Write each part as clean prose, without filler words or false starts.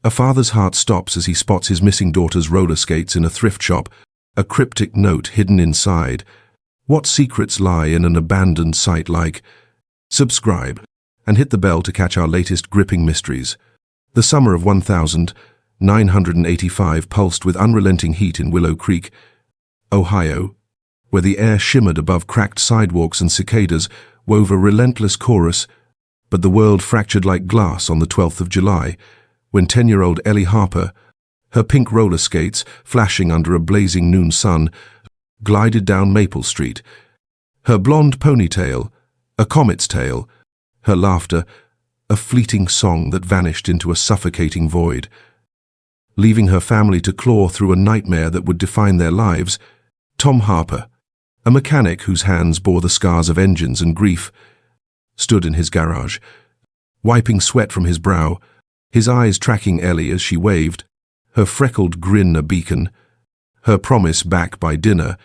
A father's heart stops as he spots his missing daughter's roller skates in a thrift shop, a cryptic note hidden inside. What secrets lie in an abandoned site like? Subscribe and hit the bell to catch our latest gripping mysteries. The summer of 1985 pulsed with unrelenting heat in Willow Creek, Ohio, where the air shimmered above cracked sidewalks and cicadas wove a relentless chorus, but the world fractured like glass on the 12th of July, when 10-year-old Ellie Harper, her pink roller skates flashing under a blazing noon sun, glided down Maple Street. Her blonde ponytail, a comet's tail, her laughter, a fleeting song that vanished into a suffocating void. Leaving her family to claw through a nightmare that would define their lives, Tom Harper, a mechanic whose hands bore the scars of engines and grief, stood in his garage, wiping sweat from his brow, his eyes tracking Ellie as she waved, her freckled grin a beacon, her promise back by dinner.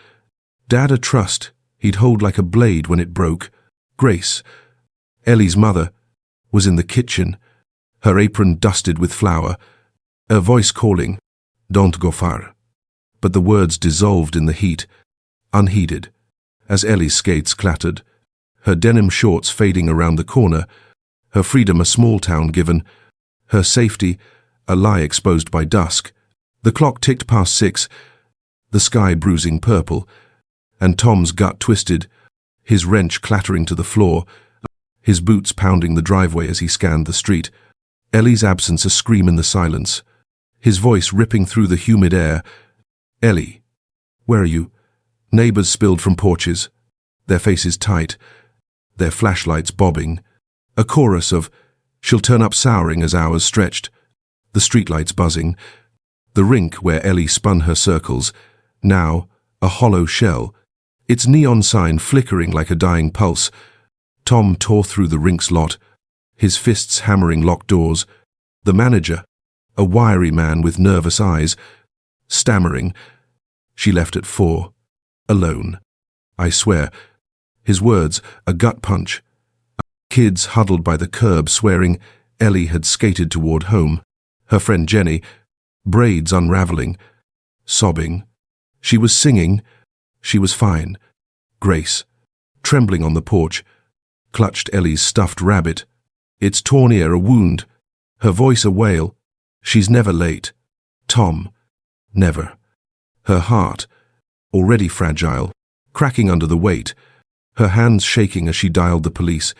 Dad a trust he'd hold like a blade when it broke. Grace, Ellie's mother, was in the kitchen, her apron dusted with flour, her voice calling, "Don't go far." But the words dissolved in the heat, unheeded, as Ellie's skates clattered, her denim shorts fading around the corner, her freedom a small town given, her safety a lie exposed by dusk. The clock ticked past 6, the sky bruising purple, and Tom's gut twisted, his wrench clattering to the floor, his boots pounding the driveway as he scanned the street. Ellie's absence a scream in the silence, his voice ripping through the humid air. "Ellie, where are you?" Neighbors spilled from porches, their faces tight, their flashlights bobbing. A chorus of "She'll turn up" souring as hours stretched, the streetlights buzzing. The rink where Ellie spun her circles, now a hollow shell, its neon sign flickering like a dying pulse. Tom tore through the rink's lot, his fists hammering locked doors. The manager, a wiry man with nervous eyes, stammering. "She left at 4. Alone. I swear." His words, a gut punch. Kids huddled by the curb swearing Ellie had skated toward home. Her friend Jenny, braids unraveling, sobbing. She was singing. She was fine. Grace, trembling on the porch, clutched Ellie's stuffed rabbit, its torn ear a wound, her voice a wail. "She's never late." Tom, never. Her heart, already fragile, cracking under the weight, her hands shaking as she dialed the police,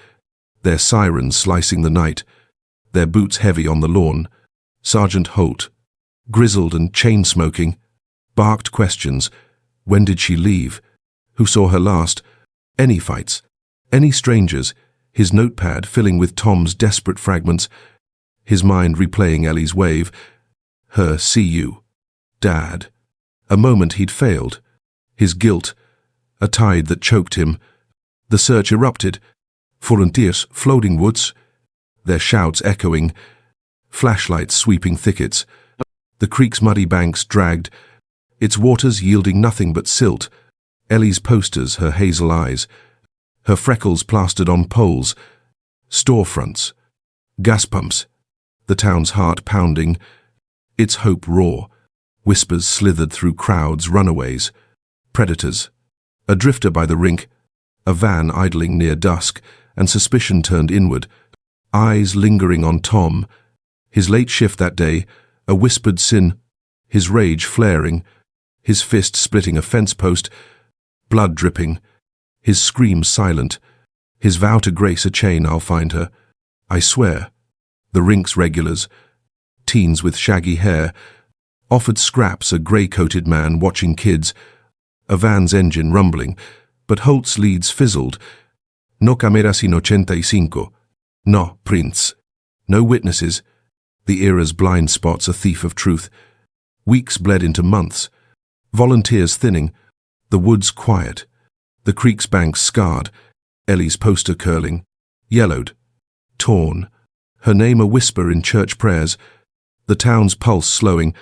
their sirens slicing the night, their boots heavy on the lawn. Sergeant Holt, grizzled and chain-smoking, barked questions. When did she leave? Who saw her last? Any fights? Any strangers? His notepad filling with Tom's desperate fragments, his mind replaying Ellie's wave. Her "see you." Dad. A moment he'd failed. His guilt, a tide that choked him. The search erupted. Volunteers floating woods, their shouts echoing, flashlights sweeping thickets. The creek's muddy banks dragged, its waters yielding nothing but silt. Ellie's posters, her hazel eyes, her freckles plastered on poles, storefronts, gas pumps, the town's heart pounding, its hope raw. Whispers slithered through crowds, runaways, predators. A drifter by the rink, a van idling near dusk, and suspicion turned inward, eyes lingering on Tom. His late shift that day, a whispered sin, his rage flaring, his fist splitting a fence post, blood dripping, his scream silent, his vow to Grace a chain. "I'll find her. I swear." The rink's regulars, teens with shaggy hair, offered scraps. A grey-coated man watching kids, a van's engine rumbling, but Holt's leads fizzled. "No cameras in 85. No, Prince. No witnesses." The era's blind spots a thief of truth. Weeks bled into months. Volunteers thinning. The woods quiet. The creek's banks scarred. Ellie's poster curling. Yellowed. Torn. Her name a whisper in church prayers. The town's pulse slowing.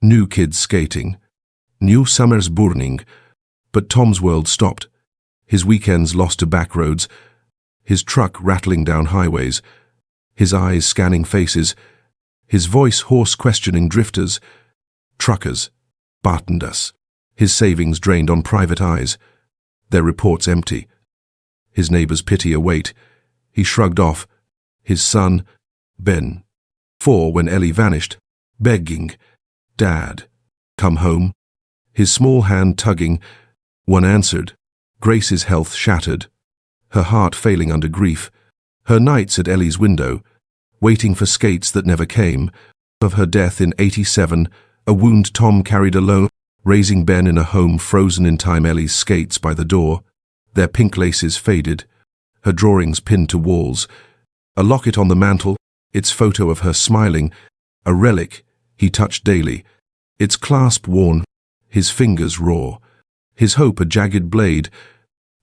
New kids skating. New summers burning. But Tom's world stopped. His weekends lost to back roads. His truck rattling down highways. His eyes scanning faces. His voice hoarse, questioning drifters, truckers, bartened us. His savings drained on private eyes, their reports empty. His neighbor's pity await. He shrugged off. His son, Ben, 4 when Ellie vanished, begging, "Dad, come home." His small hand tugging. One answered. Grace's health shattered, her heart failing under grief. Her nights at Ellie's window, waiting for skates that never came. Of her death in '87, a wound Tom carried alone, raising Ben in a home frozen in time. Ellie's skates by the door, their pink laces faded, her drawings pinned to walls. A locket on the mantel, its photo of her smiling, a relic he touched daily, its clasp worn, his fingers raw, his hope a jagged blade.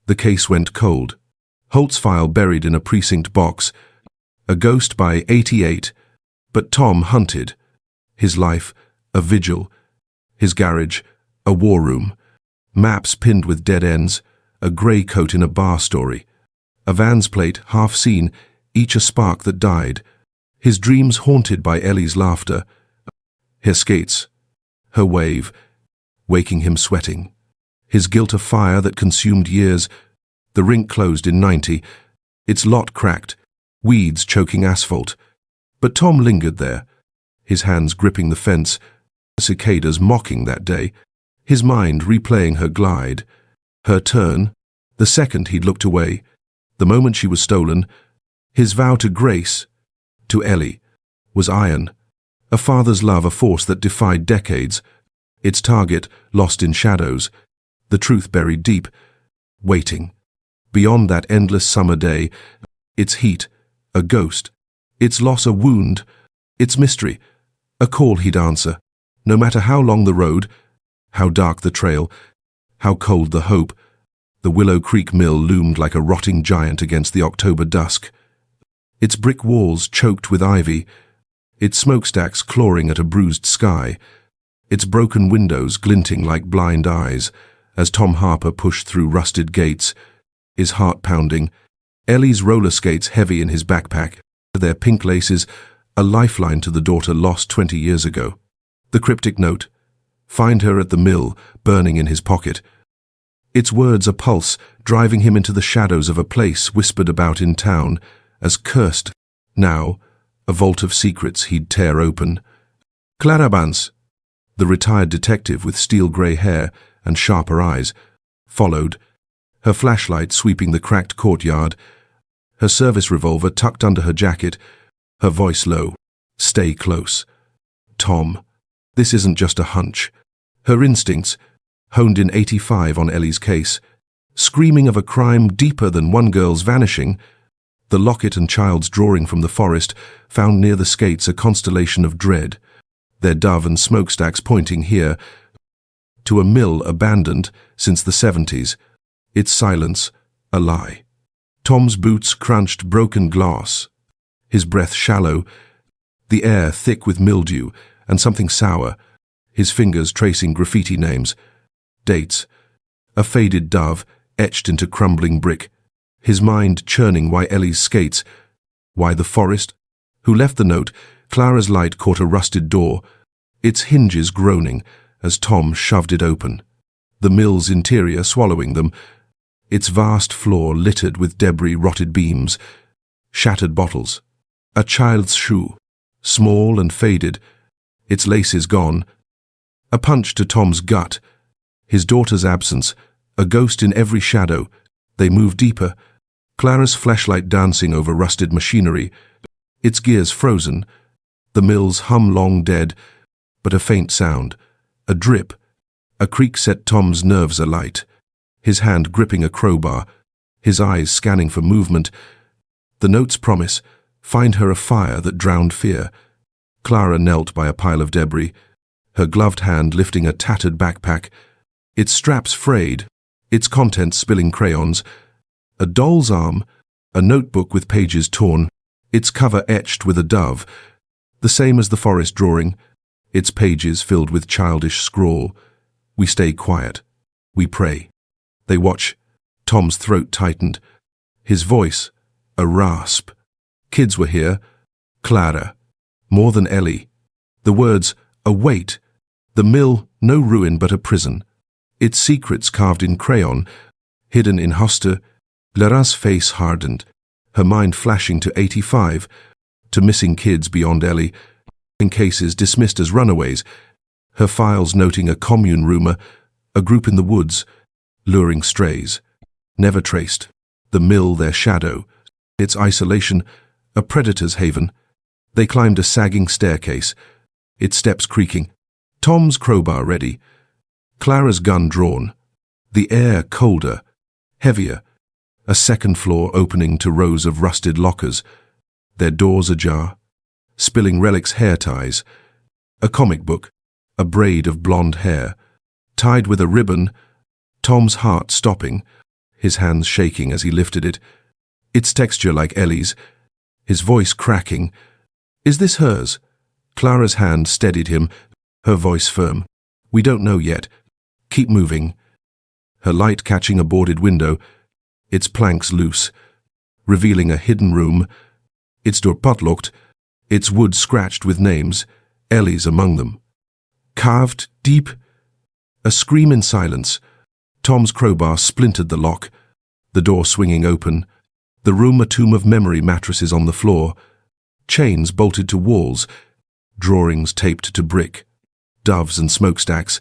The case went cold. Holt's file buried in a precinct box, a ghost by '88, but Tom hunted. His life, a vigil, his garage, a war room, maps pinned with dead ends, a grey coat in a bar story, a Vans plate half seen, each a spark that died, his dreams haunted by Ellie's laughter, her skates, her wave, waking him sweating, his guilt a fire that consumed years. The rink closed in '90, its lot cracked, weeds choking asphalt. But Tom lingered there, his hands gripping the fence, cicadas mocking that day, his mind replaying her glide, her turn, the second he'd looked away, the moment she was stolen. His vow to Grace, to Ellie, was iron, a father's love, a force that defied decades, its target lost in shadows, the truth buried deep, waiting. Beyond that endless summer day, its heat, a ghost, its loss a wound, its mystery, a call he'd answer, no matter how long the road, how dark the trail, how cold the hope. The Willow Creek mill loomed like a rotting giant against the October dusk, its brick walls choked with ivy, its smokestacks clawing at a bruised sky, its broken windows glinting like blind eyes as Tom Harper pushed through rusted gates, his heart pounding, Ellie's roller skates heavy in his backpack, their pink laces, a lifeline to the daughter lost 20 years ago. The cryptic note, "Find her at the mill," burning in his pocket. Its words a pulse, driving him into the shadows of a place whispered about in town as cursed. Now, a vault of secrets he'd tear open. Clarabans, the retired detective with steel-grey hair and sharper eyes, followed, her flashlight sweeping the cracked courtyard, her service revolver tucked under her jacket, her voice low, "Stay close." Tom, this isn't just a hunch. Her instincts, honed in '85 on Ellie's case, screaming of a crime deeper than one girl's vanishing. The locket and child's drawing from the forest found near the skates a constellation of dread, their dove and smokestacks pointing here to a mill abandoned since the '70s, its silence a lie. Tom's boots crunched broken glass, his breath shallow, the air thick with mildew and something sour, his fingers tracing graffiti names, dates, a faded dove etched into crumbling brick, his mind churning why Ellie's skates, why the forest. Who left the note? Clara's light caught a rusted door, its hinges groaning as Tom shoved it open, the mill's interior swallowing them, its vast floor littered with debris, rotted beams, shattered bottles, a child's shoe, small and faded, its laces gone, a punch to Tom's gut, his daughter's absence, a ghost in every shadow. They moved deeper, Clara's flashlight dancing over rusted machinery, its gears frozen, the mill's hum long dead, but a faint sound, a drip, a creak set Tom's nerves alight, his hand gripping a crowbar, his eyes scanning for movement. The note's promise, find her a fire that drowned fear. Clara knelt by a pile of debris, her gloved hand lifting a tattered backpack, its straps frayed, its contents spilling crayons, a doll's arm, a notebook with pages torn, its cover etched with a dove, the same as the forest drawing, its pages filled with childish scrawl. We stay quiet. We pray. They watch. Tom's throat tightened, his voice a rasp. Kids were here. Clara. More than Ellie. The words, await. The mill, no ruin but a prison. Its secrets carved in crayon, hidden in Hoste. Clara's face hardened, her mind flashing to 85, to missing kids beyond Ellie, in cases dismissed as runaways, her files noting a commune rumor, a group in the woods, luring strays, never traced, the mill their shadow, its isolation, a predator's haven. They climbed a sagging staircase, its steps creaking, Tom's crowbar ready, Clara's gun drawn, the air colder, heavier, a second floor opening to rows of rusted lockers, their doors ajar, spilling relics hair ties, a comic book, a braid of blonde hair, tied with a ribbon, Tom's heart stopping, his hands shaking as he lifted it, its texture like Ellie's, his voice cracking. Is this hers? Clara's hand steadied him, her voice firm. We don't know yet. Keep moving. Her light catching a boarded window, its planks loose, revealing a hidden room, its door padlocked, its wood scratched with names, Ellie's among them. Carved deep, a scream in silence. Tom's crowbar splintered the lock, the door swinging open, the room a tomb of memory mattresses on the floor, chains bolted to walls, drawings taped to brick, doves and smokestacks,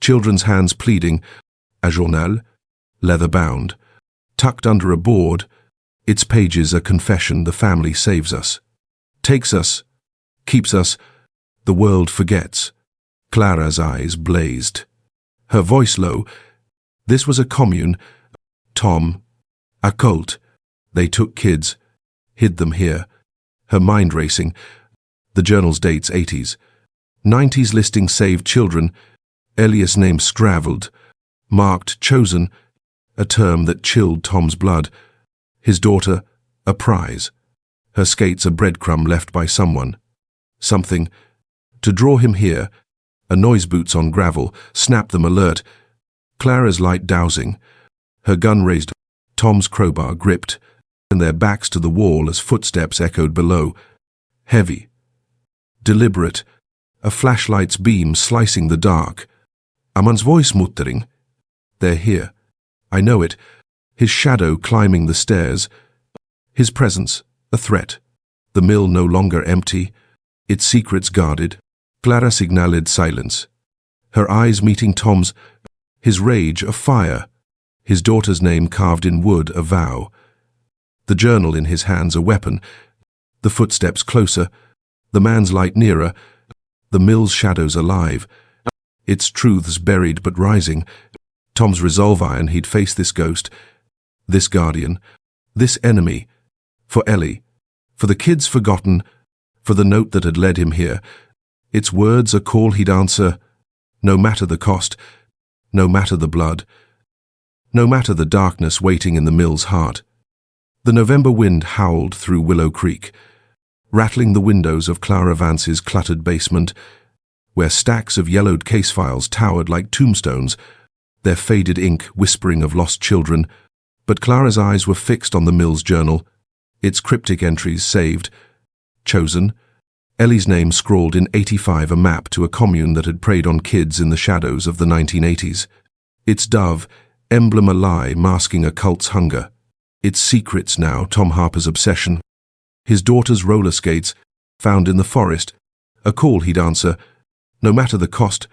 children's hands pleading, a journal, leather-bound, tucked under a board, its pages a confession the family saves us, takes us, keeps us, the world forgets. Clara's eyes blazed. Her voice low. This was a commune. Tom. A cult. They took kids. Hid them here. Her mind racing. The journal's dates 80s. 90s listing saved children. Elias name scravelled. Marked chosen. A term that chilled Tom's blood. His daughter, a prize. Her skates a breadcrumb left by someone. Something. To draw him here, a noise boots on gravel, snapped them alert. Clara's light dowsing. Her gun raised, Tom's crowbar gripped, and their backs to the wall as footsteps echoed below. Heavy. Deliberate. A flashlight's beam slicing the dark. A man's voice muttering. They're here. I know it. His shadow climbing the stairs. His presence, a threat. The mill no longer empty. Its secrets guarded. Clara signaled silence. Her eyes meeting Tom's. His rage a fire. His daughter's name carved in wood a vow. The journal in his hands a weapon. The footsteps closer. The man's light nearer. The mill's shadows alive. Its truths buried but rising. Tom's resolve iron he'd face this ghost. This guardian. This enemy. For Ellie. For the kids forgotten. For the note that had led him here. Its words a call he'd answer. No matter the cost. No matter the blood. No matter the darkness waiting in the mill's heart. The November wind howled through Willow Creek, rattling the windows of Clara Vance's cluttered basement, where stacks of yellowed case files towered like tombstones, their faded ink whispering of lost children. But Clara's eyes were fixed on the mill's journal, its cryptic entries saved. Chosen. Ellie's name scrawled in 85, a map to a commune that had preyed on kids in the shadows of the 1980s. Its dove, emblem a lie masking a cult's hunger. Its secrets now, Tom Harper's obsession. His daughter's roller skates, found in the forest. A call he'd answer, no matter the cost.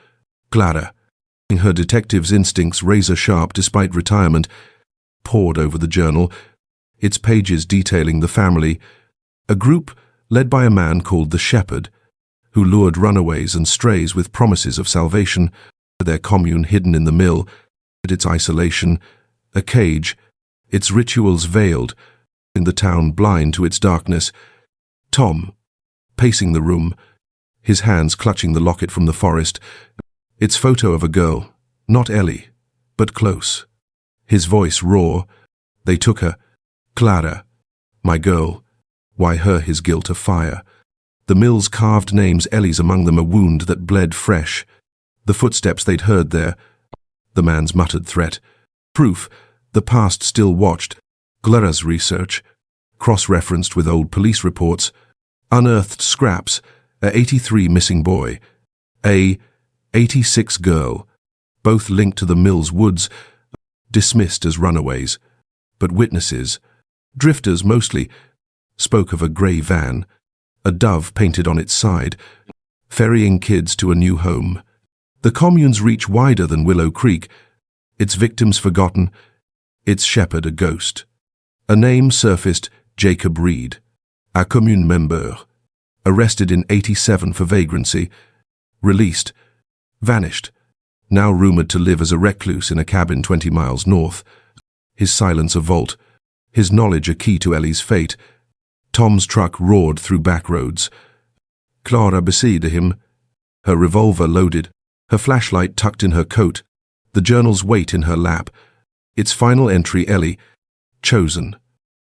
Clara, her detective's instincts razor-sharp despite retirement, pored over the journal, its pages detailing the family. A group led by a man called the Shepherd, who lured runaways and strays with promises of salvation, their commune hidden in the mill, its isolation, a cage, its rituals veiled, in the town blind to its darkness. Tom, pacing the room, his hands clutching the locket from the forest, its photo of a girl, not Ellie, but close. His voice raw. They took her. Clara, my girl. Why her his guilt a fire? The mill's carved names, Ellie's among them, a wound that bled fresh. The footsteps they'd heard there. The man's muttered threat. Proof, the past still watched. Clara's research, cross-referenced with old police reports. Unearthed scraps, a 83 missing boy, a 86 girl, both linked to the mill's woods, dismissed as runaways. But witnesses, drifters mostly, spoke of a grey van, a dove painted on its side, ferrying kids to a new home. The commune's reach wider than Willow Creek, its victims forgotten, its shepherd a ghost. A name surfaced, Jacob Reed, a commune member, arrested in '87 for vagrancy, released, vanished, now rumoured to live as a recluse in a cabin 20 miles north. His silence a vault, his knowledge a key to Ellie's fate. Tom's truck roared through back roads. Clara beside him, her revolver loaded, her flashlight tucked in her coat, the journal's weight in her lap. Its final entry, Ellie, chosen,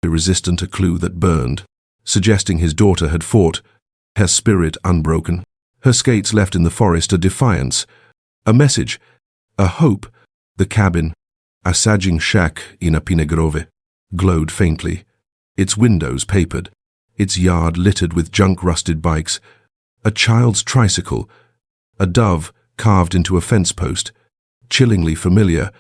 resistant, a clue that burned, suggesting his daughter had fought, her spirit unbroken, her skates left in the forest, a defiance, a message, a hope. The cabin, a sagging shack in a Pinegrove, glowed faintly, its windows papered, its yard littered with junk-rusted bikes, a child's tricycle, a dove carved into a fence post, chillingly familiar.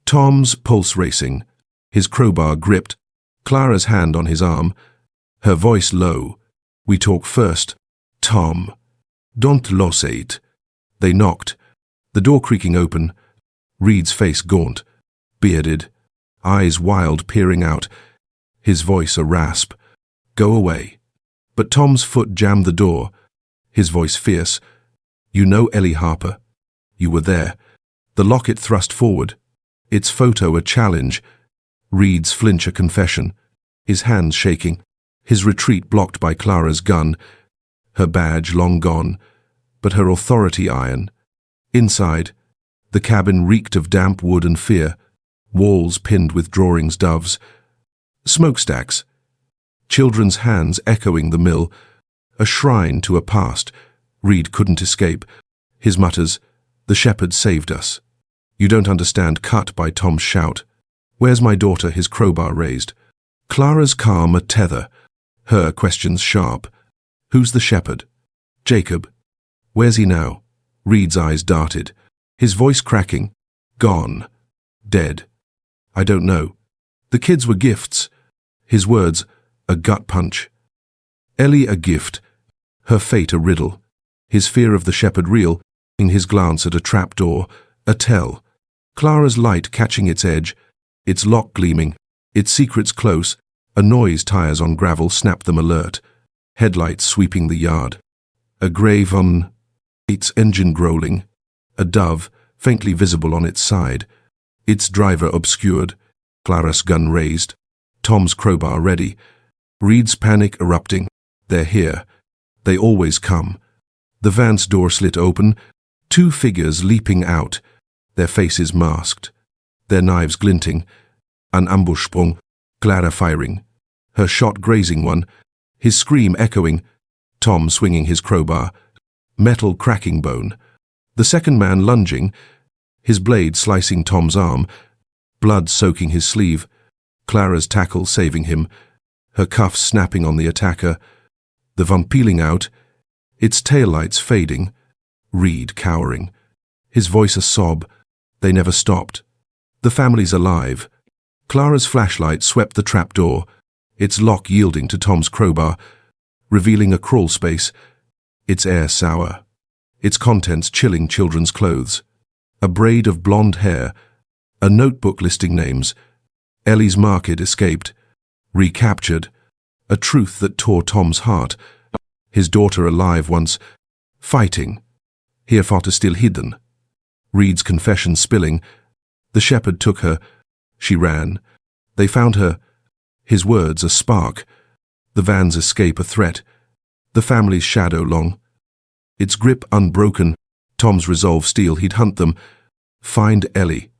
Tom's pulse racing, his crowbar gripped, Clara's hand on his arm, her voice low. "We talk first, Tom. Don't lose it." They knocked, the door creaking open, Reed's face gaunt, bearded, eyes wild peering out, his voice a rasp. "Go away." But Tom's foot jammed the door, his voice fierce. "You know Ellie Harper. You were there." The locket thrust forward, its photo a challenge, Reed's flinch a confession, his hands shaking, his retreat blocked by Clara's gun, her badge long gone, but her authority iron. Inside, the cabin reeked of damp wood and fear, walls pinned with drawings, doves, smokestacks, children's hands echoing the mill, a shrine to a past Reed couldn't escape. His mutters, "The shepherd saved us." "You don't understand," cut by Tom's shout. "Where's my daughter?" his crowbar raised. Clara's calm a tether, her questions sharp. "Who's the shepherd?" "Jacob." "Where's he now?" Reed's eyes darted, his voice cracking. "Gone. Dead." "I don't know." "The kids were gifts." His words, a gut punch. Ellie a gift, her fate a riddle, his fear of the shepherd real, in his glance at a trapdoor, a tell. Clara's light catching its edge, its lock gleaming, its secrets close. A noise tires on gravel snapped them alert, headlights sweeping the yard. A grave on its engine growling, a dove faintly visible on its side, its driver obscured, Clara's gun raised, Tom's crowbar ready, Reed's panic erupting. "They're here. They always come." The van's door slit open, two figures leaping out, their faces masked, their knives glinting, an ambush sprung, Clara firing, her shot grazing one, his scream echoing, Tom swinging his crowbar, metal cracking bone, the second man lunging, his blade slicing Tom's arm, blood soaking his sleeve, Clara's tackle saving him, her cuffs snapping on the attacker, the van peeling out, its taillights fading, Reed cowering, his voice a sob. They never stopped. The family's alive. Clara's flashlight swept the trapdoor, its lock yielding to Tom's crowbar, revealing a crawl space, its air sour, its contents chilling children's clothes, a braid of blonde hair, a notebook listing names. Ellie's market escaped, recaptured, a truth that tore Tom's heart. His daughter alive once, fighting, here fought still hidden. Reed's confession spilling. The shepherd took her. She ran. They found her. His words a spark. The van's escape a threat. The family's shadow long. Its grip unbroken. Tom's resolve steel he'd hunt them. Find Ellie.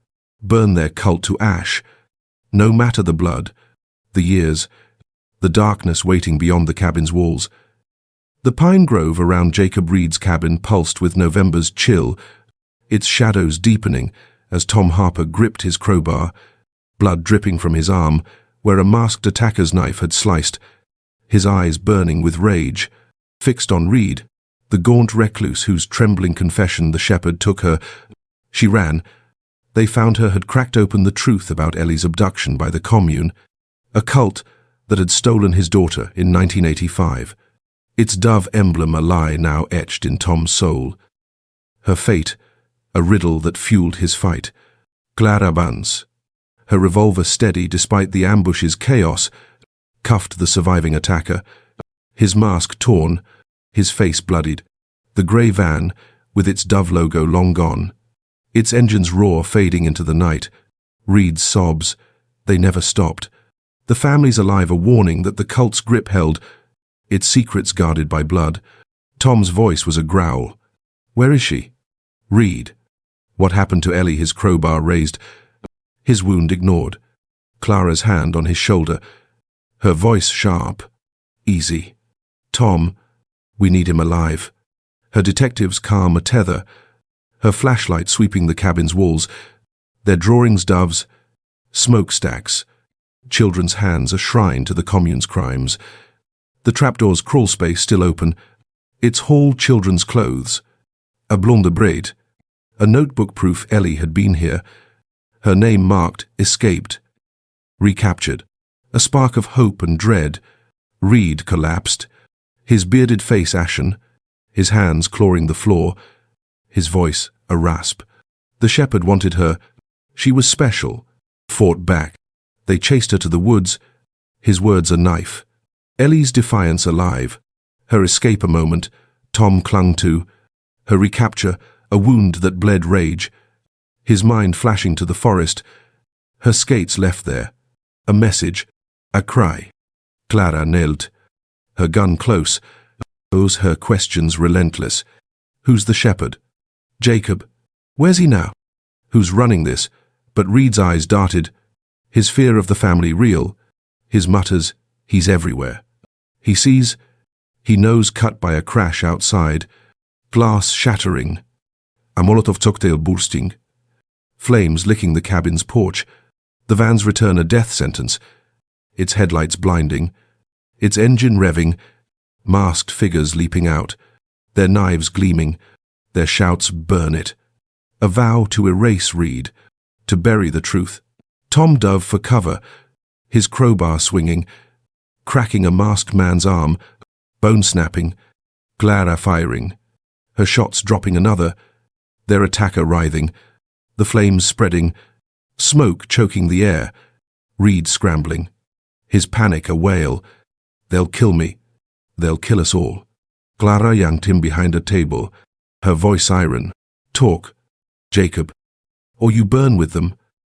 Burn their cult to ash. No matter the blood, the years, the darkness waiting beyond the cabin's walls. The pine grove around Jacob Reed's cabin pulsed with November's chill, its shadows deepening as Tom Harper gripped his crowbar, blood dripping from his arm where a masked attacker's knife had sliced, his eyes burning with rage. fixed on Reed, the gaunt recluse whose trembling confession the shepherd took her. She ran. They found her had cracked open the truth about Ellie's abduction by the commune, a cult that had stolen his daughter in 1985. Its dove emblem a lie now etched in Tom's soul. Her fate, a riddle that fueled his fight. Clara Bunce, her revolver steady despite the ambush's chaos, cuffed the surviving attacker, his mask torn, his face bloodied, the grey van, with its Dove logo long gone, its engine's roar fading into the night. Reed's sobs, they never stopped. The families alive a warning that the cult's grip held, its secrets guarded by blood. Tom's voice was a growl. Where is she? Reed. What happened to Ellie? His crowbar raised, his wound ignored. Clara's hand on his shoulder, her voice sharp. Easy. Tom, we need him alive. Her detectives calm a tether, her flashlight sweeping the cabin's walls, their drawings doves, smokestacks, children's hands a shrine to the commune's crimes. The trapdoor's crawl space still open, its hall children's clothes, a blonde braid, a notebook proof Ellie had been here, her name marked escaped, recaptured, a spark of hope and dread. Reed collapsed, his bearded face ashen, his hands clawing the floor, his voice a rasp. The shepherd wanted her. She was special. Fought back. They chased her to the woods, his words a knife. Ellie's defiance alive, her escape a moment Tom clung to, her recapture a wound that bled rage, his mind flashing to the forest, her skates left there, a message, a cry. Clara knelt, her gun close, those her questions relentless. Who's the shepherd? Jacob. Where's he now? Who's running this? But Reed's eyes darted, his fear of the family real, his mutters, he's everywhere. He sees, he knows cut by a crash outside, glass shattering, a Molotov cocktail bursting, flames licking the cabin's porch, the van's return a death sentence, its headlights blinding, its engine revving, masked figures leaping out, their knives gleaming, their shouts burn it. A vow to erase Reed, to bury the truth. Tom dove for cover, his crowbar swinging, cracking a masked man's arm, bone snapping, Clara firing, her shots dropping another, their attacker writhing, the flames spreading, smoke choking the air, Reed scrambling, his panic a wail. They'll kill me. They'll kill us all. Clara yanked him behind a table, her voice iron. Talk, Jacob, or you burn with them.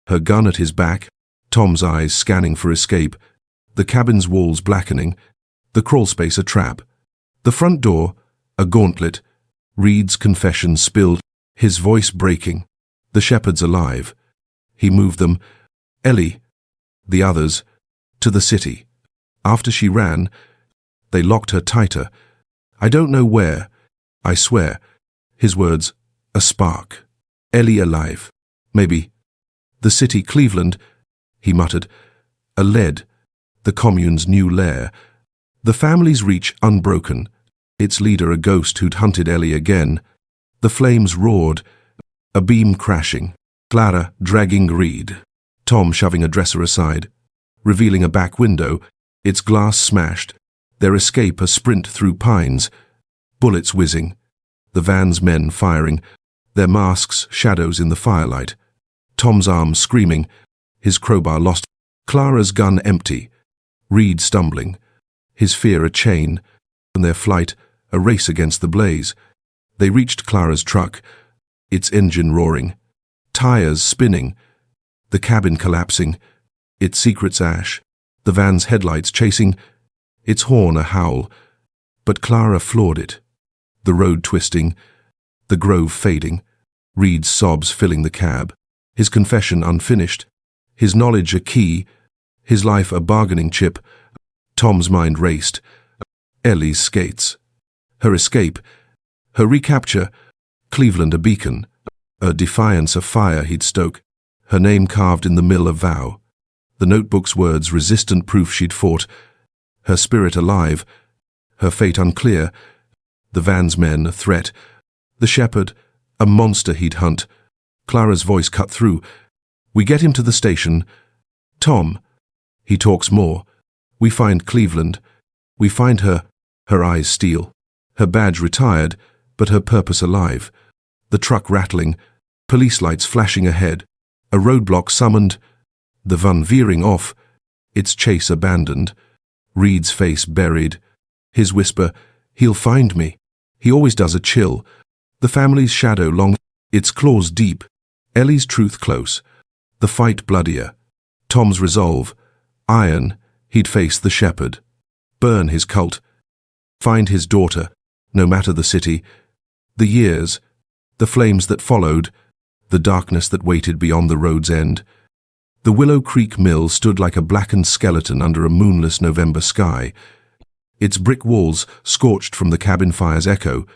Her gun at his back, Tom's eyes scanning for escape, the cabin's walls blackening, the crawlspace a trap. The front door, a gauntlet, Reed's confession spilled, his voice breaking. The shepherd's alive. He moved them, Ellie, the others, to the city. After she ran, they locked her tighter. I don't know where, I swear. His words, a spark. Ellie alive. Maybe. The city, Cleveland, he muttered. A lead, the commune's new lair. The family's reach unbroken, its leader a ghost who'd hunted Ellie again. The flames roared, a beam crashing. Clara dragging Reed. Tom shoving a dresser aside, revealing a back window, its glass smashed, their escape a sprint through pines, bullets whizzing, the van's men firing, their masks shadows in the firelight. Tom's arm screaming, his crowbar lost, Clara's gun empty, Reed stumbling, his fear a chain, and their flight a race against the blaze. They reached Clara's truck, its engine roaring, tires spinning, the cabin collapsing, its secrets ash, the van's headlights chasing, its horn a howl. But Clara floored it, the road twisting, the grove fading, Reed's sobs filling the cab, his confession unfinished, his knowledge a key, his life a bargaining chip. Tom's mind raced. Ellie's skates, her escape, her recapture, Cleveland a beacon, a defiance a fire he'd stoke, her name carved in the mill of vow, the notebook's words resistant proof she'd fought, her spirit alive, her fate unclear. The van's men, a threat. The shepherd, a monster he'd hunt. Clara's voice cut through. We get him to the station. Tom. He talks more. We find Cleveland. We find her. Her eyes steel. Her badge retired, but her purpose alive. The truck rattling. Police lights flashing ahead. A roadblock summoned. The van veering off. Its chase abandoned. Reed's face buried. His whisper, he'll find me. He always does, a chill. The family's shadow long, its claws deep. Ellie's truth close. The fight bloodier. Tom's resolve. Iron, he'd face the shepherd. Burn his cult. Find his daughter, no matter the city. The years, the flames that followed, the darkness that waited beyond the road's end. The Willow Creek mill stood like a blackened skeleton under a moonless November sky. Its brick walls scorched from the cabin fire's echo,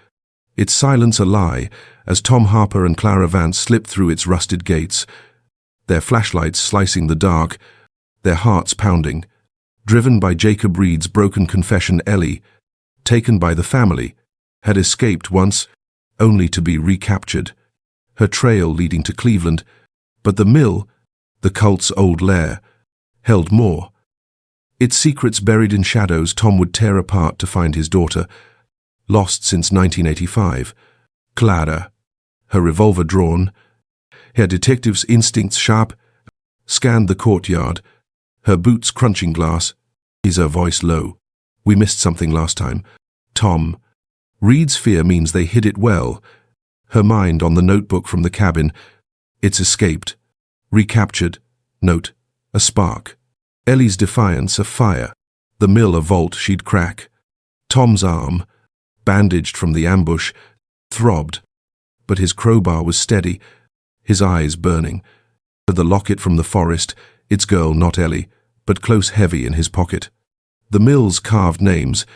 its silence a lie as Tom Harper and Clara Vance slipped through its rusted gates, their flashlights slicing the dark, their hearts pounding. Driven by Jacob Reed's broken confession, Ellie, taken by the family, had escaped once, only to be recaptured. Her trail leading to Cleveland, but the mill, the cult's old lair, held more. Its secrets buried in shadows Tom would tear apart to find his daughter, lost since 1985. Clara, her revolver drawn, her detective's instincts sharp, scanned the courtyard, her boots crunching glass. Her voice low. We missed something last time. Tom. Reed's fear means they hid it well. Her mind on the notebook from the cabin. It's escaped. Recaptured. Note. A spark. Ellie's defiance, a fire. The mill, a vault she'd crack. Tom's arm, bandaged from the ambush, throbbed, but his crowbar was steady, his eyes burning. The locket from the forest, its girl, not Ellie, but close heavy in his pocket. The mill's carved names,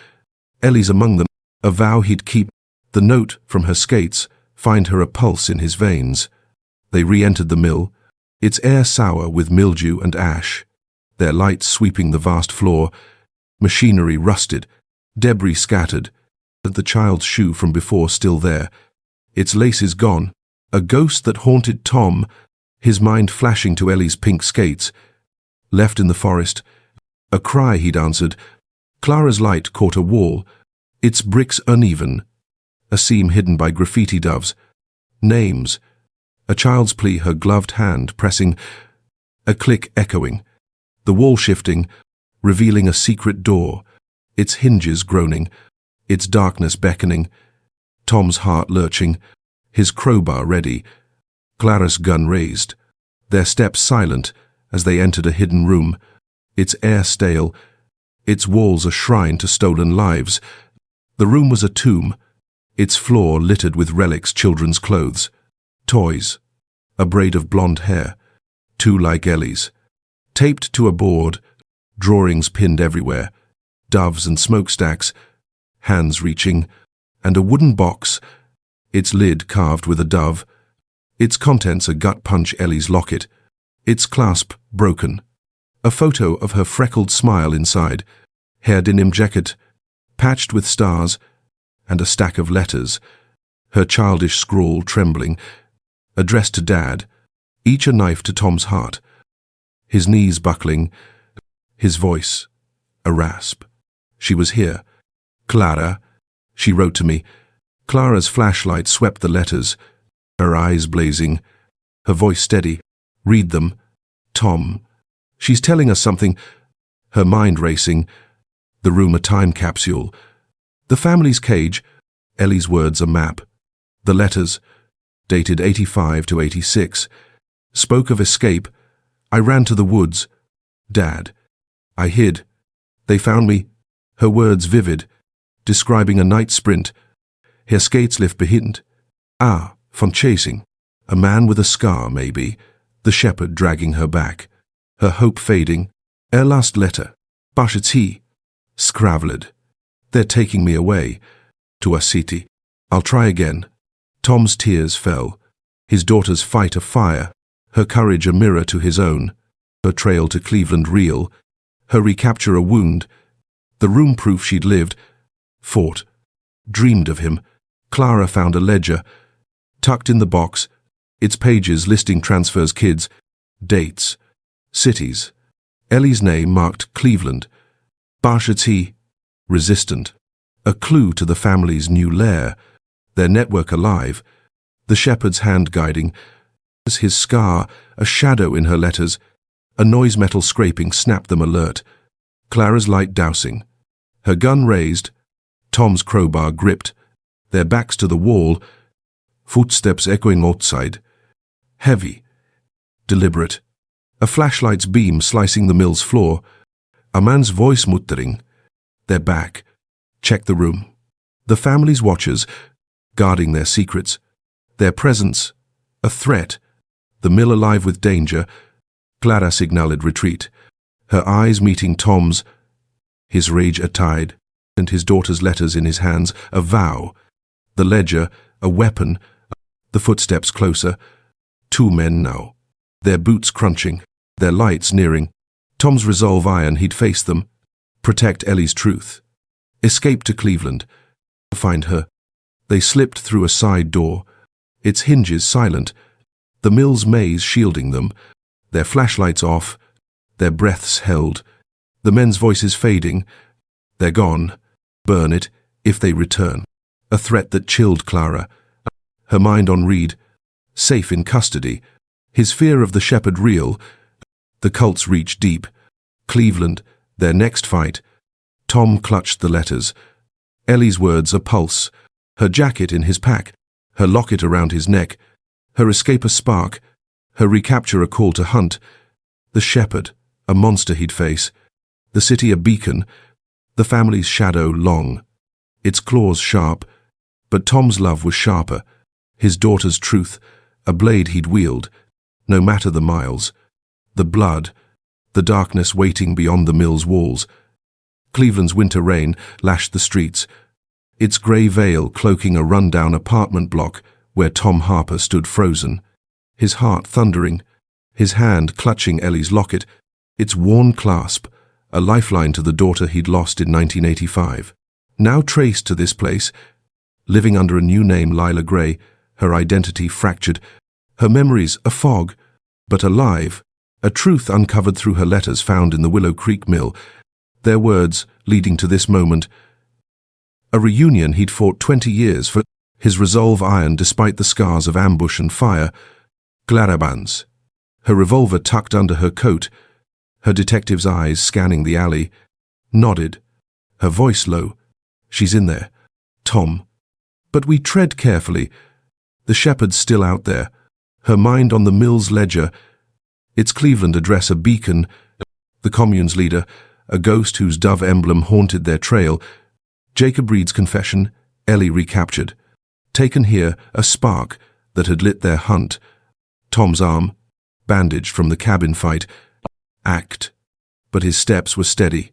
Ellie's among them, a vow he'd keep. The note from her skates, find her a pulse in his veins. They re-entered the mill, its air sour with mildew and ash, their lights sweeping the vast floor, machinery rusted, debris scattered, but the child's shoe from before still there, its laces gone, a ghost that haunted Tom, his mind flashing to Ellie's pink skates. Left in the forest, a cry he'd answered. Clara's light caught a wall, its bricks uneven, a seam hidden by graffiti doves. Names, a child's plea, her gloved hand pressing, a click echoing, the wall shifting, revealing a secret door, its hinges groaning, its darkness beckoning, Tom's heart lurching, his crowbar ready, Clara's gun raised, their steps silent as they entered a hidden room, its air stale, its walls a shrine to stolen lives. The room was a tomb, its floor littered with relics, children's clothes, toys, a braid of blonde hair, two like Ellie's, taped to a board, drawings pinned everywhere, doves and smokestacks, hands reaching, and a wooden box, its lid carved with a dove, its contents a gut punch, Ellie's locket, its clasp broken, a photo of her freckled smile inside, hair denim jacket, patched with stars, and a stack of letters, her childish scrawl trembling, addressed to Dad, each a knife to Tom's heart, his knees buckling, his voice a rasp. She was here. Clara, she wrote to me. Clara's flashlight swept the letters, her eyes blazing, her voice steady. Read them. Tom. She's telling us something. Her mind racing. The room a time capsule. The family's cage. Ellie's words a map. The letters, dated 85 to 86, spoke of escape. I ran to the woods. Dad. I hid. They found me. Her words vivid, describing a night sprint. Her skates lift behind. Ah, von chasing. A man with a scar, maybe. The shepherd dragging her back. Her hope fading. Her last letter. Bashets he. Scravled. They're taking me away. To a city. I'll try again. Tom's tears fell. His daughter's fight a fire. Her courage a mirror to his own. Her trail to Cleveland real. Her recapture a wound. The room proof she'd lived. fought, dreamed of him. Clara found a ledger, tucked in the box, its pages listing transfers, kids, dates, cities. Ellie's name marked Cleveland. Barshati, resistant. A clue to the family's new lair, their network alive. The shepherd's hand guiding. His scar, a shadow in her letters. A noise metal scraping snapped them alert. Clara's light dousing. Her gun raised. Tom's crowbar gripped. Their backs to the wall. Footsteps echoing outside. Heavy. Deliberate. A flashlight's beam slicing the mill's floor. A man's voice muttering. They're back. Check the room. The family's watchers, guarding their secrets. Their presence, a threat. The mill alive with danger. Clara signaled retreat. Her eyes meeting Tom's. His rage a tide, and his daughter's letters in his hands, a vow. The ledger, a weapon. The footsteps closer. 2 men now. Their boots crunching, their lights nearing. Tom's resolve iron, he'd face them. Protect Ellie's truth. Escape to Cleveland. Find her. They slipped through a side door, its hinges silent, the mill's maze shielding them, their flashlights off, their breaths held, the men's voices fading. They're gone. Burn it, if they return. A threat that chilled Clara. Her mind on Reed, safe in custody. His fear of the shepherd real. The cult's reach deep. Cleveland, their next fight. Tom clutched the letters. Ellie's words a pulse. Her jacket in his pack. Her locket around his neck. Her escape a spark. Her recapture a call to hunt. The shepherd, a monster he'd face. The city a beacon. The family's shadow long. Its claws sharp. But Tom's love was sharper. His daughter's truth, a blade he'd wield. No matter the miles. The blood, the darkness waiting beyond the mill's walls. Cleveland's winter rain lashed the streets, its grey veil cloaking a run-down apartment block where Tom Harper stood frozen, his heart thundering, his hand clutching Ellie's locket, its worn clasp, a lifeline to the daughter he'd lost in 1985. Now traced to this place, living under a new name, Lila Gray, her identity fractured, her memories a fog, but alive, a truth uncovered through her letters found in the Willow Creek mill, their words leading to this moment. A reunion he'd fought 20 years for, his resolve iron despite the scars of ambush and fire. Clarabans, her revolver tucked under her coat, her detective's eyes scanning the alley, nodded, her voice low. She's in there. Tom. But we tread carefully. The shepherd's still out there, her mind on the mill's ledger, its Cleveland address a beacon, the commune's leader, a ghost whose dove emblem haunted their trail. Jacob Reed's confession, Ellie recaptured. Taken here, a spark that had lit their hunt. Tom's arm, bandaged from the cabin fight. Act. But his steps were steady.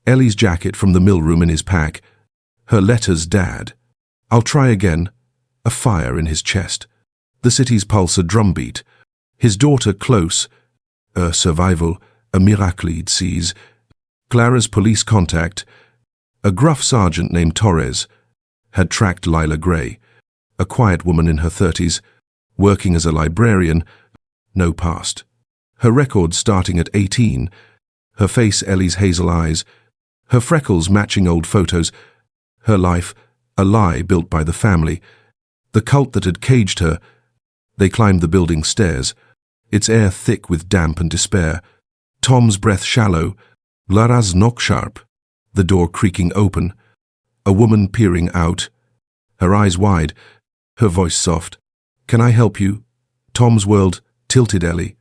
Ellie's jacket from the mill room in his pack. Her letters, Dad. I'll try again. A fire in his chest. The city's pulse a drumbeat. His daughter close. A survival, a miracle he'd sees. Clara's police contact, a gruff sergeant named Torres, had tracked Lila Gray, a quiet woman in her 30s, working as a librarian, no past. Her record starting at 18, her face Ellie's hazel eyes, her freckles matching old photos, her life a lie built by the family, the cult that had caged her. They climbed the building stairs, its air thick with damp and despair, Tom's breath shallow, Lara's knock sharp, the door creaking open, a woman peering out, her eyes wide, her voice soft. Can I help you? Tom's world tilted Ellie,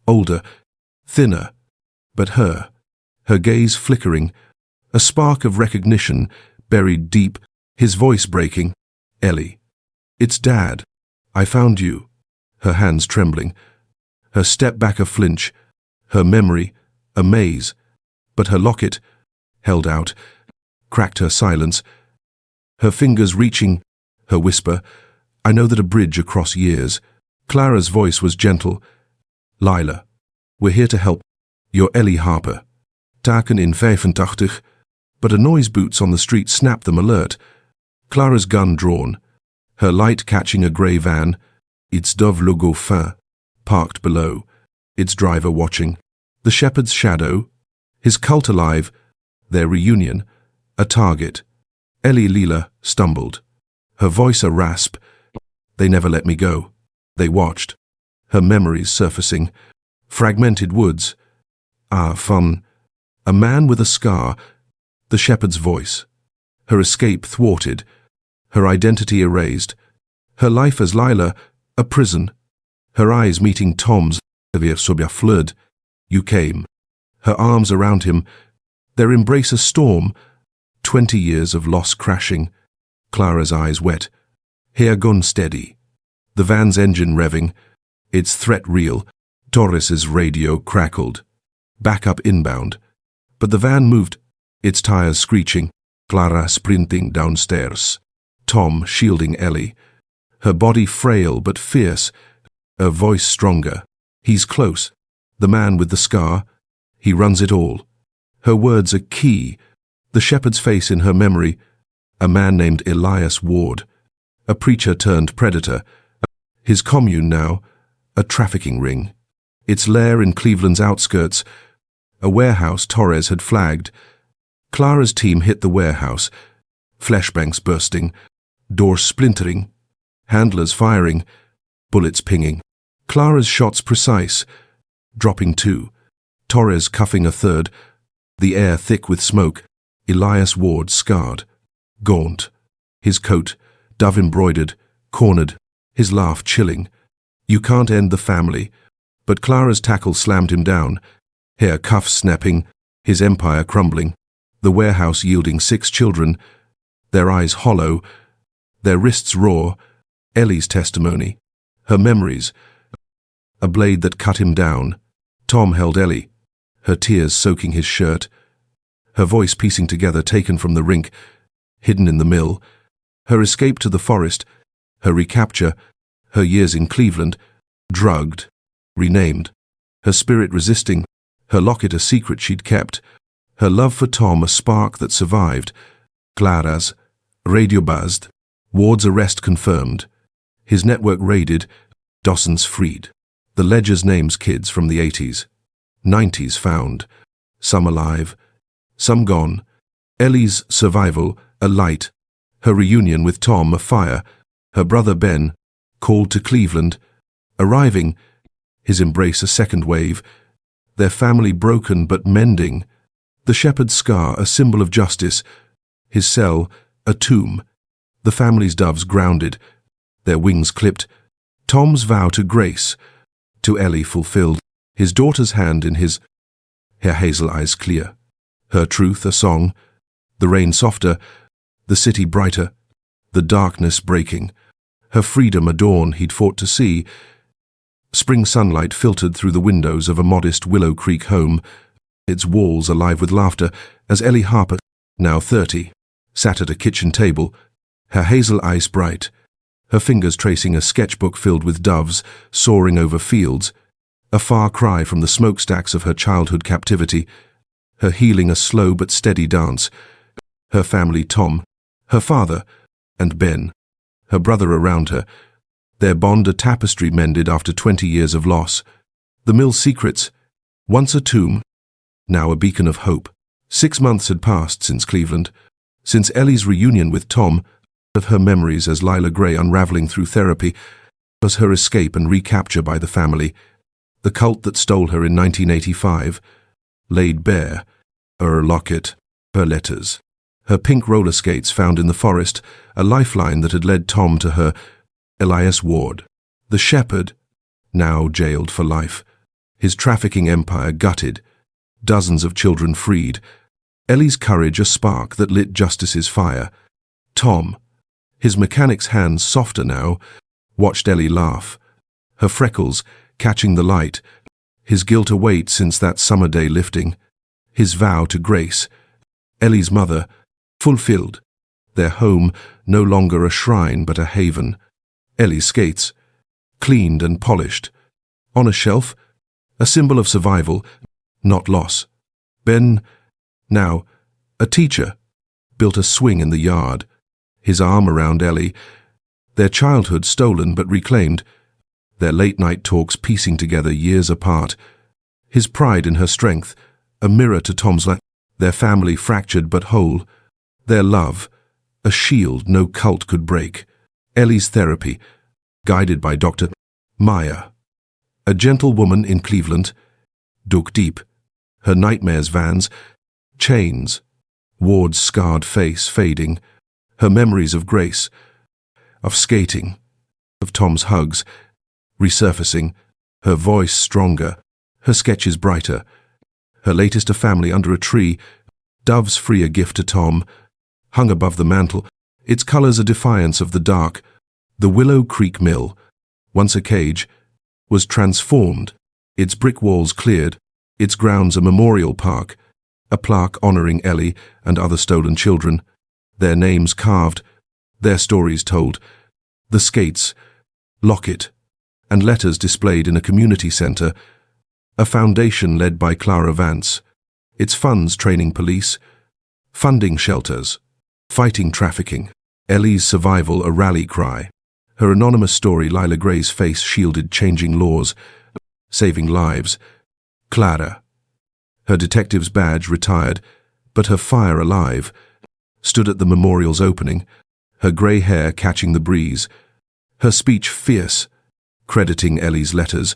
older, thinner, but her gaze flickering, a spark of recognition buried deep, his voice breaking. Ellie. It's Dad. I found you. Her hands trembling, her step back a flinch, her memory a maze. But her locket, held out, cracked her silence. Her fingers reaching, her whisper, I know that a bridge across years. Clara's voice was gentle. Lila, we're here to help. You're Ellie Harper. Taken in 85. but a noise boots on the street snapped them alert. Clara's gun drawn, her light catching a grey van, its Dove logo fin, parked below, its driver watching. The shepherd's shadow, his cult alive, their reunion, a target. Ellie Leela stumbled, her voice a rasp. They never let me go. They watched, her memories surfacing. Fragmented woods. Ah, fun. A man with a scar. The shepherd's voice. Her escape thwarted, her identity erased. Her life as Lila, a prison. Her eyes meeting Tom's. Flood. You came. Her arms around him. Their embrace a storm. 20 years of loss crashing. Clara's eyes wet. Hair gun steady. The van's engine revving. Its threat real. Torres's radio crackled. Backup inbound. But the van moved, its tires screeching. Clara sprinting downstairs. Tom shielding Ellie. Her body frail but fierce. Her voice stronger. He's close. The man with the scar. He runs it all. Her words a key. The shepherd's face in her memory. A man named Elias Ward. A preacher turned predator. His commune now. A trafficking ring. Its lair in Cleveland's outskirts. A warehouse Torres had flagged. Clara's team hit the warehouse. Flashbangs bursting. Doors splintering. Handlers firing. Bullets pinging. Clara's shots precise. Dropping two. Torres cuffing a third. The air thick with smoke. Elias Ward scarred. Gaunt. His coat, dove embroidered, cornered. His laugh chilling. You can't end the family. But Clara's tackle slammed him down. Hair cuffs snapping. His empire crumbling. The warehouse yielding 6 children. Their eyes hollow. Their wrists raw. Ellie's testimony. Her memories. A blade that cut him down. Tom held Ellie. Her tears soaking his shirt. Her voice piecing together taken from the rink. Hidden in the mill. Her escape to the forest. Her recapture. Her years in Cleveland. Drugged. Renamed. Her spirit resisting. Her locket a secret she'd kept. Her love for Tom a spark that survived. Clara's. Radio buzzed. Ward's arrest confirmed. His network raided. Dawson's freed. The ledger's names kids from the 80s. 90s found. Some alive. Some gone. Ellie's survival, a light. Her reunion with Tom, a fire. Her brother Ben, called to Cleveland. Arriving, his embrace a second wave. Their family broken but mending. The shepherd's scar, a symbol of justice. His cell, a tomb. The family's doves grounded, their wings clipped. Tom's vow to grace, to Ellie fulfilled. His daughter's hand in his, her hazel eyes clear. Her truth a song, the rain softer, the city brighter, the darkness breaking. Her freedom a dawn he'd fought to see. Spring sunlight filtered through the windows of a modest Willow Creek home, its walls alive with laughter, as Ellie Harper, now 30, sat at a kitchen table, her hazel eyes bright, her fingers tracing a sketchbook filled with doves soaring over fields, a far cry from the smokestacks of her childhood captivity, her healing a slow but steady dance, her family Tom, her father, and Ben, her brother around her, their bond a tapestry mended after 20 years of loss. The mill's secrets, once a tomb, now a beacon of hope. 6 months had passed since Cleveland, since Ellie's reunion with Tom, of her memories as Lila Gray unraveling through therapy, was her escape and recapture by the family. The cult that stole her in 1985, laid bare, her locket, her letters, her pink roller skates found in the forest, a lifeline that had led Tom to her, Elias Ward, the shepherd, now jailed for life, his trafficking empire gutted, dozens of children freed, Ellie's courage a spark that lit justice's fire. Tom, his mechanic's hands softer now, watched Ellie laugh, her freckles catching the light, his guilt a weight since that summer day lifting, his vow to grace, Ellie's mother, fulfilled, their home no longer a shrine but a haven. Ellie's skates, cleaned and polished, on a shelf, a symbol of survival, not loss. Ben, now, a teacher, built a swing in the yard, his arm around Ellie, their childhood stolen but reclaimed, their late-night talks piecing together years apart, his pride in her strength, a mirror to Tom's life, their family fractured but whole, their love, a shield no cult could break, Ellie's therapy, guided by Dr. Maya, a gentle woman in Cleveland, dug deep, her nightmares vans, chains, Ward's scarred face fading, her memories of grace, of skating, of Tom's hugs, resurfacing, her voice stronger, her sketches brighter, her latest a family under a tree, doves free a gift to Tom, hung above the mantel, its colors a defiance of the dark. The Willow Creek Mill, once a cage, was transformed, its brick walls cleared, its grounds a memorial park, a plaque honoring Ellie and other stolen children, their names carved, their stories told, the skates, locket, and letters displayed in a community center, a foundation led by Clara Vance, its funds training police, funding shelters, fighting trafficking, Ellie's survival a rally cry, her anonymous story Lila Gray's face shielded changing laws, saving lives, Clara, her detective's badge retired, but her fire alive, stood at the memorial's opening, her grey hair catching the breeze, her speech fierce, crediting Ellie's letters,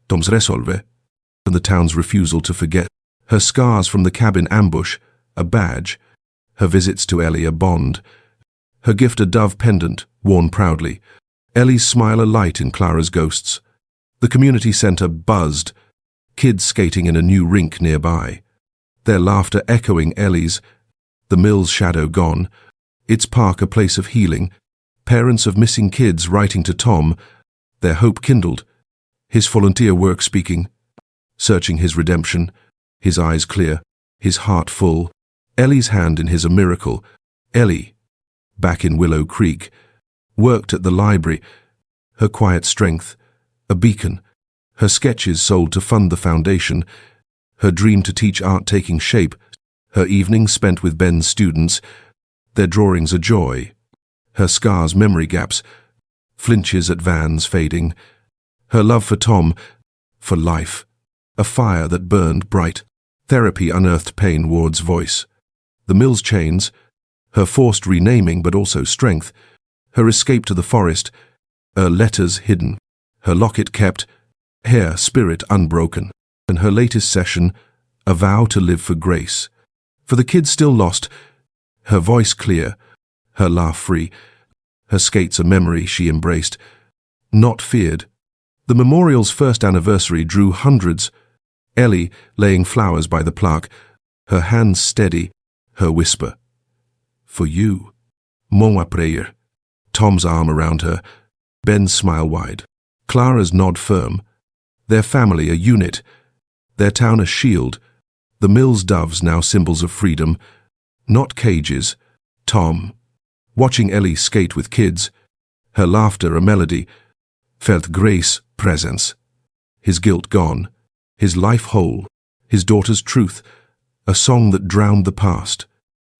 Tom's resolve, and the town's refusal to forget, her scars from the cabin ambush, a badge, her visits to Ellie a bond, her gift a dove pendant, worn proudly, Ellie's smile a light in Clara's ghosts. The community centre buzzed, kids skating in a new rink nearby, their laughter echoing Ellie's, the mill's shadow gone, its park a place of healing, parents of missing kids writing to Tom, their hope kindled, his volunteer work speaking, searching his redemption, his eyes clear, his heart full, Ellie's hand in his a miracle. Ellie, back in Willow Creek, worked at the library, her quiet strength, a beacon, her sketches sold to fund the foundation, her dream to teach art taking shape, her evenings spent with Ben's students, their drawings a joy, her scars memory gaps, flinches at Vans fading, her love for Tom, for life, a fire that burned bright, therapy unearthed pain Ward's voice, the mill's chains, her forced renaming but also strength, her escape to the forest, her letters hidden, her locket kept, hair spirit unbroken, and her latest session, a vow to live for grace. For the kids still lost, her voice clear, her laugh free, her skates a memory she embraced, not feared. The memorial's first anniversary drew hundreds, Ellie laying flowers by the plaque, her hands steady, her whisper, for you, mon prayer, Tom's arm around her, Ben's smile wide, Clara's nod firm, their family a unit, their town a shield, the mill's doves now symbols of freedom, not cages. Tom, watching Ellie skate with kids, her laughter a melody, felt grace, presence, his guilt gone, his life whole, his daughter's truth, a song that drowned the past.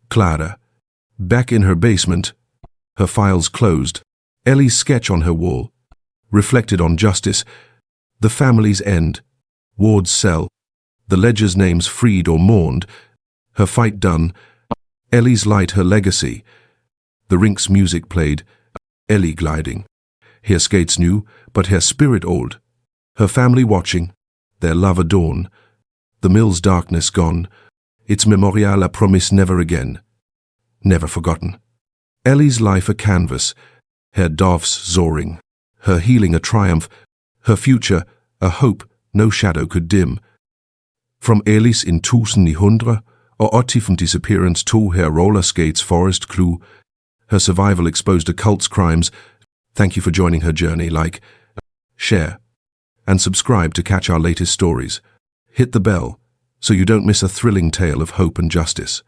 Clara, back in her basement, her files closed, Ellie's sketch on her wall, reflected on justice, the family's end, Ward's cell, the ledger's names freed or mourned, her fight done, Ellie's light her legacy, the rink's music played, Ellie gliding, her skates new, but her spirit old, her family watching, their love adorn, the mill's darkness gone, its memorial a promise never again, never forgotten. Ellie's life a canvas, her doves soaring, her healing a triumph, her future a hope no shadow could dim. From Ellis in 1900 og 80 disappearance to her roller skates forest clue, her survival exposed to cult's crimes. Thank you for joining her journey. Like, share, and subscribe to catch our latest stories. Hit the bell so you don't miss a thrilling tale of hope and justice.